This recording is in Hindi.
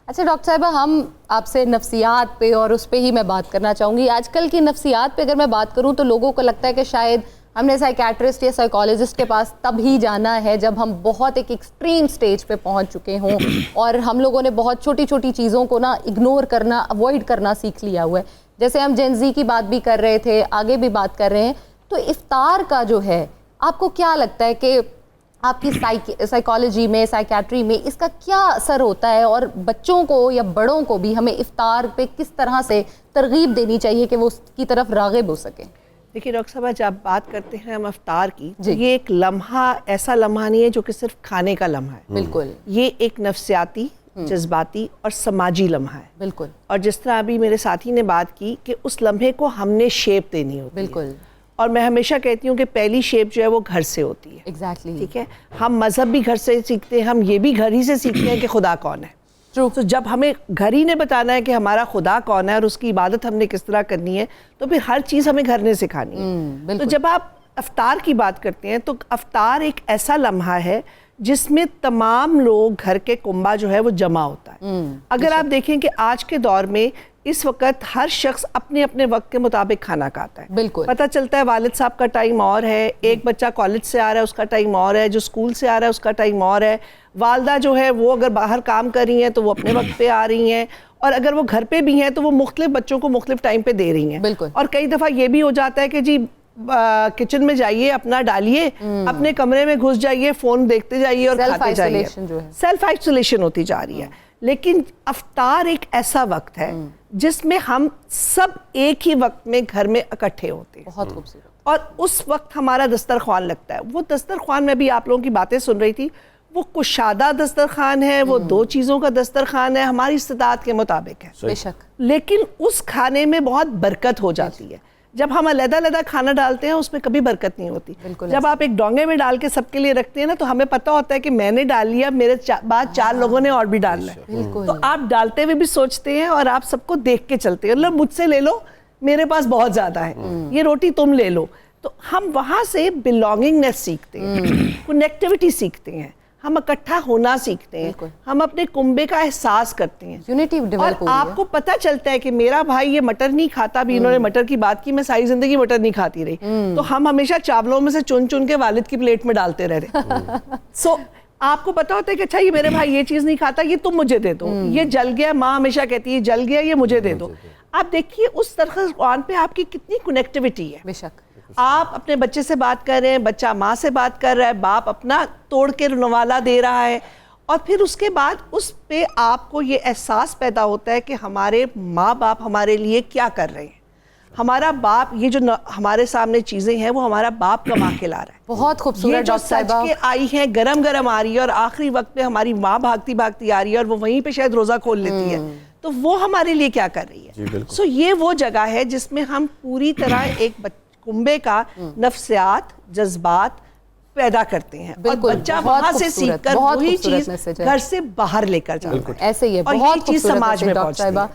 अच्छा डॉक्टर साहिबा, हम आपसे नफ्सियात पे और उस पे ही मैं बात करना चाहूँगी। आजकल की नफ्सियात पे अगर मैं बात करूँ तो लोगों को लगता है कि शायद हमने साइकेट्रिस्ट या साइकोलॉजिस्ट के पास तभी जाना है जब हम बहुत एक एक्सट्रीम स्टेज पे पहुंच चुके हों और हम लोगों ने बहुत छोटी छोटी चीज़ों को ना इग्नोर करना, अवॉइड करना सीख लिया हुआ है। जैसे हम जेनजी की बात भी कर रहे थे, आगे भी बात कर रहे हैं, तो इफ्तार का जो है, आपको क्या लगता है कि आपकी साइकोलॉजी में, साइकेट्री में इसका क्या असर होता है और बच्चों को या बड़ों को भी हमें इफ्तार पे किस तरह से तरगीब देनी चाहिए कि वो उसकी तरफ राग़िब हो सकें? देखिए डॉक्टर साहब, जब बात करते हैं हम इफ्तार की, तो ये एक लम्हा ऐसा लम्हा नहीं है जो कि सिर्फ खाने का लम्हा है। बिल्कुल, ये एक नफ्सियाती, जज्बाती और समाजी लम्हा है। बिल्कुल। और जिस तरह अभी मेरे साथी ने बात की कि उस लम्हे को हमने शेप देनी होती है। बिल्कुल। और मैं हमेशा कहती हूँ कि पहली शेप जो है वो घर से होती है। एग्जैक्टली। ठीक है, हम मज़हब भी घर से सीखते हैं, हम ये भी घर ही से सीखते हैं कि खुदा कौन है। तो जब हमें घर ही ने बताना है कि हमारा खुदा कौन है और उसकी इबादत हमने किस तरह करनी है, तो फिर हर चीज़ हमें घर ने सिखानी है। तो जब आप इफ्तार की बात करते हैं तो इफ्तार एक ऐसा लम्हा है जिसमें तमाम लोग, घर के कुंबा जो है वो जमा होता है। अगर आप देखें कि आज के दौर में इस वक्त हर शख्स अपने अपने वक्त के मुताबिक खाना खाता है। बिल्कुल। पता चलता है वालिद साहब का टाइम और है, एक बच्चा कॉलेज से आ रहा है उसका टाइम और है, जो स्कूल से आ रहा है उसका टाइम और है, वालदा जो है वो अगर बाहर काम कर रही हैं तो वो अपने वक्त पे आ रही हैं, और अगर वो घर पे भी हैं तो वो मुख्तलिफ बच्चों को मुख्तलिफ टाइम पे दे रही हैं। बिल्कुल। और कई दफ़ा ये भी हो जाता है कि जी किचन में जाइए, अपना डालिए, अपने कमरे में घुस जाइए, फ़ोन देखते जाइए और खाते जाइए। सेल्फ आइसोलेशन होती जा रही है। लेकिन इफ्तार एक ऐसा वक्त है जिसमें हम सब एक ही वक्त में घर में इकट्ठे होते हैं। बहुत खूबसूरत। और उस वक्त हमारा दस्तरख्वान लगता है। वो दस्तरख्वान में भी आप लोगों की बातें सुन रही थी, वो कुशादा दस्तरखान है, वो दो चीज़ों का दस्तरखान है, हमारी इस्तिताअत के मुताबिक है बेशक। लेकिन उस खाने में बहुत बरकत हो जाती है। जब हम अलग-अलग खाना डालते हैं उसमें कभी बरकत नहीं होती। जब आप एक डोंगे में डाल के सबके लिए रखते हैं ना, तो हमें पता होता है कि मैंने डाल लिया, मेरे बाद 4 लोगों ने और भी डालना है। तो आप डालते हुए भी सोचते हैं और आप सबको देख के चलते हैं, मतलब मुझसे ले लो, मेरे पास बहुत ज्यादा है, ये रोटी तुम ले लो। तो हम वहां से बिलोंगिंगनेस सीखते हैं, कनेक्टिविटी सीखते हैं, हम इकट्ठा होना सीखते हैं, हम अपने कुंबे का एहसास करते हैं, यूनिटी डेवलप हो रही है। आपको पता चलता है कि मेरा भाई ये मटर नहीं खाता, भी इन्होंने मटर की बात की, मैं सारी जिंदगी मटर नहीं खाती रही, तो हम हमेशा चावलों में से चुन चुन के वालिद की प्लेट में डालते रहे। सो आपको पता होता है कि अच्छा ये मेरे भाई ये चीज नहीं खाता, ये तुम मुझे दे दो, ये जल गया, माँ हमेशा कहती है जल गया, ये मुझे दे दो। आप देखिए उस दस्तरखान पे आपकी कितनी कनेक्टिविटी है। बेशक। आप अपने बच्चे से बात कर रहे हैं, बच्चा माँ से बात कर रहा है, बाप अपना तोड़ के नवाला दे रहा है, और फिर उसके बाद उस पे आपको ये एहसास पैदा होता है कि हमारे माँ बाप हमारे लिए क्या कर रहे हैं। हमारा बाप, ये जो हमारे सामने चीजें हैं वो हमारा बाप कमा के ला रहा है। बहुत खूबसूरत। ये जो सच के आई है, गरम गरम आ रही है, और आखिरी वक्त पे हमारी माँ भागती भागती आ रही है और वो वहीं पे शायद रोजा खोल लेती है, तो वो हमारे लिए क्या कर रही है। सो ये वो जगह है जिसमें हम पूरी तरह एक कुंबे का नफ्सियात, जज्बात पैदा करते हैं, और बच्चा वहां से सीखकर वही चीज घर से बाहर लेकर जाता है। ऐसे ही है, और यही चीज समाज में पहुंचती है।